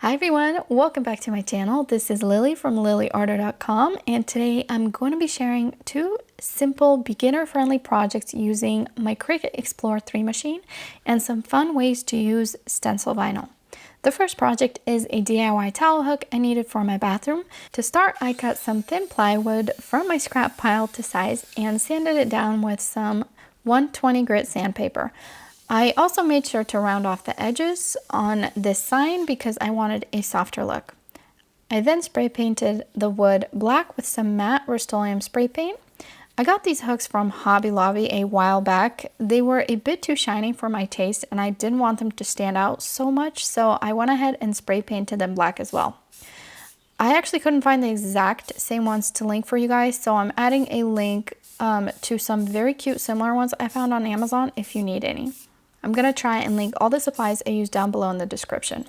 Hi everyone, welcome back to my channel. This is Lily from lilyarter.com, and today I'm going to be sharing two simple beginner-friendly projects using my Cricut Explore 3 machine and some fun ways to use stencil vinyl. The first project is a DIY towel hook I needed for my bathroom. To start, I cut some thin plywood from my scrap pile to size and sanded it down with some 120 grit sandpaper. I also made sure to round off the edges on this sign because I wanted a softer look. I then spray painted the wood black with some matte Rust-Oleum spray paint. I got these hooks from Hobby Lobby a while back. They were a bit too shiny for my taste and I didn't want them to stand out so much, so I went ahead and spray painted them black as well. I actually couldn't find the exact same ones to link for you guys, so I'm adding a link to some very cute similar ones I found on Amazon if you need any. I'm going to try and link all the supplies I used down below in the description.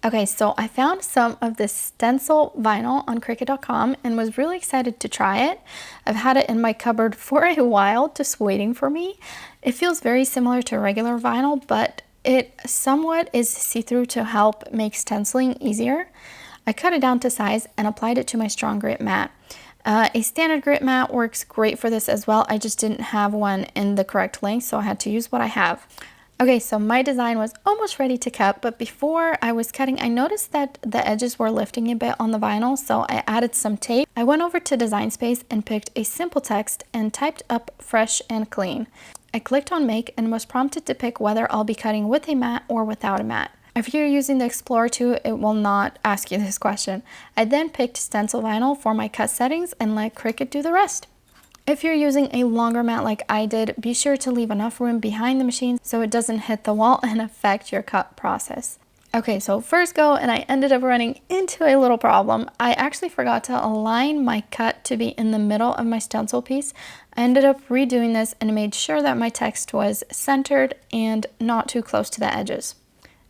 Okay, so I found some of this stencil vinyl on Cricut.com and was really excited to try it. I've had it in my cupboard for a while, just waiting for me. It feels very similar to regular vinyl, but it somewhat is see-through to help make stenciling easier. I cut it down to size and applied it to my strong grit mat. A standard grit mat works great for this as well. I just didn't have one in the correct length, so I had to use what I have. Okay, so my design was almost ready to cut, but before I was cutting, I noticed that the edges were lifting a bit on the vinyl, so I added some tape. I went over to Design Space and picked a simple text and typed up fresh and clean. I clicked on make and was prompted to pick whether I'll be cutting with a mat or without a mat. If you're using the Explorer 2, it will not ask you this question. I then picked stencil vinyl for my cut settings and let Cricut do the rest. If you're using a longer mat like I did, be sure to leave enough room behind the machine so it doesn't hit the wall and affect your cut process. Okay, so first go, and I ended up running into a little problem. I actually forgot to align my cut to be in the middle of my stencil piece. I ended up redoing this and made sure that my text was centered and not too close to the edges.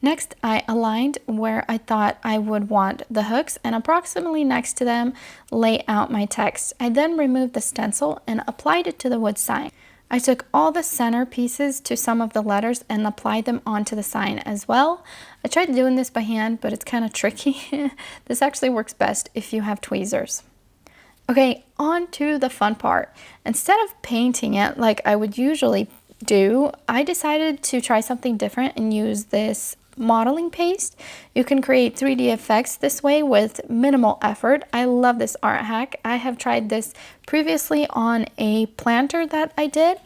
Next, I aligned where I thought I would want the hooks and approximately next to them lay out my text. I then removed the stencil and applied it to the wood sign. I took all the center pieces to some of the letters and applied them onto the sign as well. I tried doing this by hand, but it's kind of tricky. This actually works best if you have tweezers. Okay, on to the fun part. Instead of painting it like I would usually do, I decided to try something different and use this modeling paste. You can create 3D effects this way with minimal effort. I love this art hack. I have tried this previously on a planter that I did,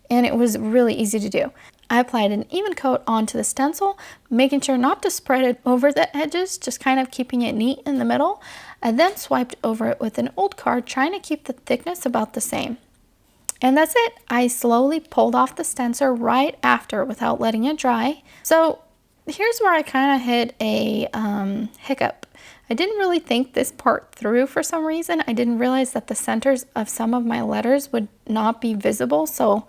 and it was really easy to do. I applied an even coat onto the stencil, making sure not to spread it over the edges, just kind of keeping it neat in the middle. I then swiped over it with an old card, trying to keep the thickness about the same. And that's it. I slowly pulled off the stencil right after without letting it dry. So here's where I kind of hit a hiccup. I didn't really think this part through for some reason. I didn't realize that the centers of some of my letters would not be visible, so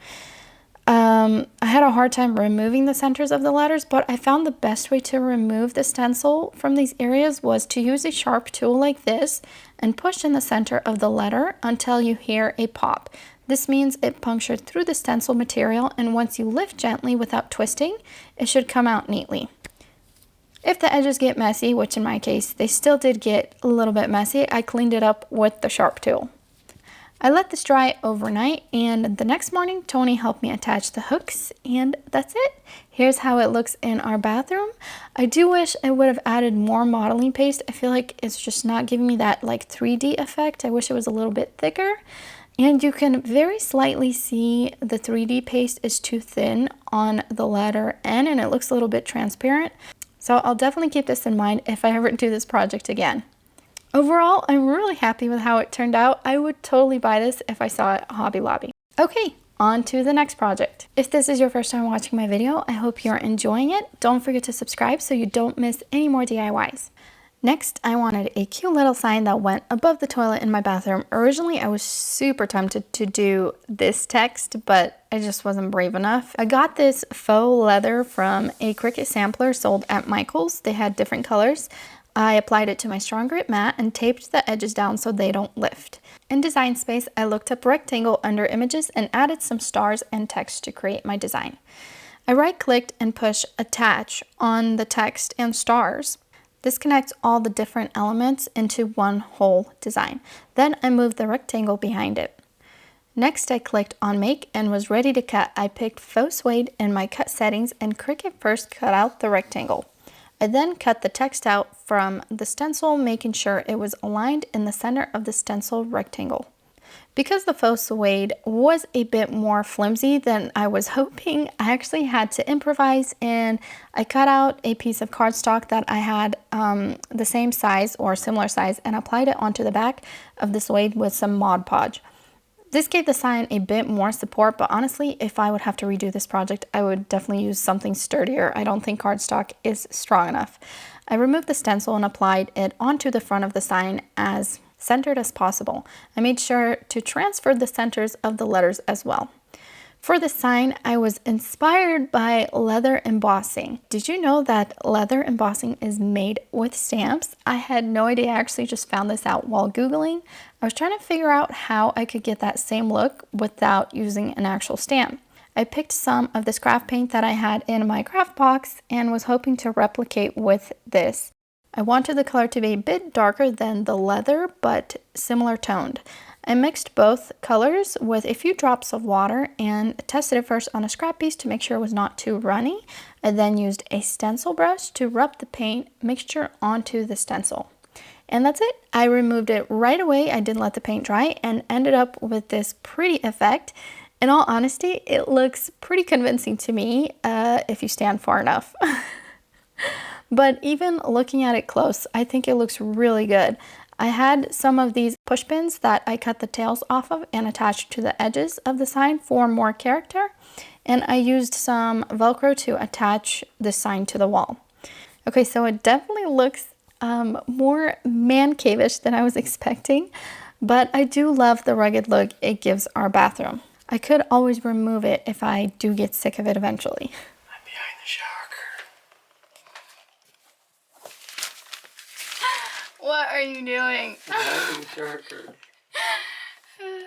I had a hard time removing the centers of the letters, but I found the best way to remove the stencil from these areas was to use a sharp tool like this and push in the center of the letter until you hear a pop. This means it punctured through the stencil material, and once you lift gently without twisting, it should come out neatly. If the edges get messy, which in my case they still did get a little bit messy, I cleaned it up with the sharp tool. I let this dry overnight, and the next morning Tony helped me attach the hooks, and that's it. Here's how it looks in our bathroom. I do wish I would have added more modeling paste. I feel like it's just not giving me that like 3D effect. I wish it was a little bit thicker. And you can very slightly see the 3D paste is too thin on the letter N, and it looks a little bit transparent. So I'll definitely keep this in mind if I ever do this project again. Overall, I'm really happy with how it turned out. I would totally buy this if I saw it at Hobby Lobby. Okay, on to the next project. If this is your first time watching my video, I hope you're enjoying it. Don't forget to subscribe so you don't miss any more DIYs. Next, I wanted a cute little sign that went above the toilet in my bathroom. Originally, I was super tempted to do this text, but I just wasn't brave enough. I got this faux leather from a Cricut sampler sold at Michael's. They had different colors. I applied it to my strong grit mat and taped the edges down so they don't lift. In Design Space, I looked up rectangle under images and added some stars and text to create my design. I right-clicked and pushed attach on the text and stars. This connects all the different elements into one whole design. Then I moved the rectangle behind it. Next, I clicked on Make and was ready to cut. I picked Faux Suede in my cut settings and Cricut first cut out the rectangle. I then cut the text out from the stencil, making sure it was aligned in the center of the stencil rectangle. Because the Faux Suede was a bit more flimsy than I was hoping, I actually had to improvise, and I cut out a piece of cardstock that I had the same size or similar size and applied it onto the back of the suede with some Mod Podge. This gave the sign a bit more support, but honestly, if I would have to redo this project, I would definitely use something sturdier. I don't think cardstock is strong enough. I removed the stencil and applied it onto the front of the sign as centered as possible. I made sure to transfer the centers of the letters as well. For the sign, I was inspired by leather embossing. Did you know that leather embossing is made with stamps? I had no idea. I actually just found this out while Googling. I was trying to figure out how I could get that same look without using an actual stamp. I picked some of this craft paint that I had in my craft box and was hoping to replicate with this. I wanted the color to be a bit darker than the leather, but similar toned. I mixed both colors with a few drops of water and tested it first on a scrap piece to make sure it was not too runny. I then used a stencil brush to rub the paint mixture onto the stencil. And that's it. I removed it right away. I didn't let the paint dry and ended up with this pretty effect. In all honesty, it looks pretty convincing to me if you stand far enough. But even looking at it close, I think it looks really good. I had some of these push pins that I cut the tails off of and attached to the edges of the sign for more character. And I used some Velcro to attach the sign to the wall. Okay, so it definitely looks more man cave-ish than I was expecting, but I do love the rugged look it gives our bathroom. I could always remove it if I do get sick of it eventually. I'm behind the shower curtain. What are you doing? I'm behind the shower curtain.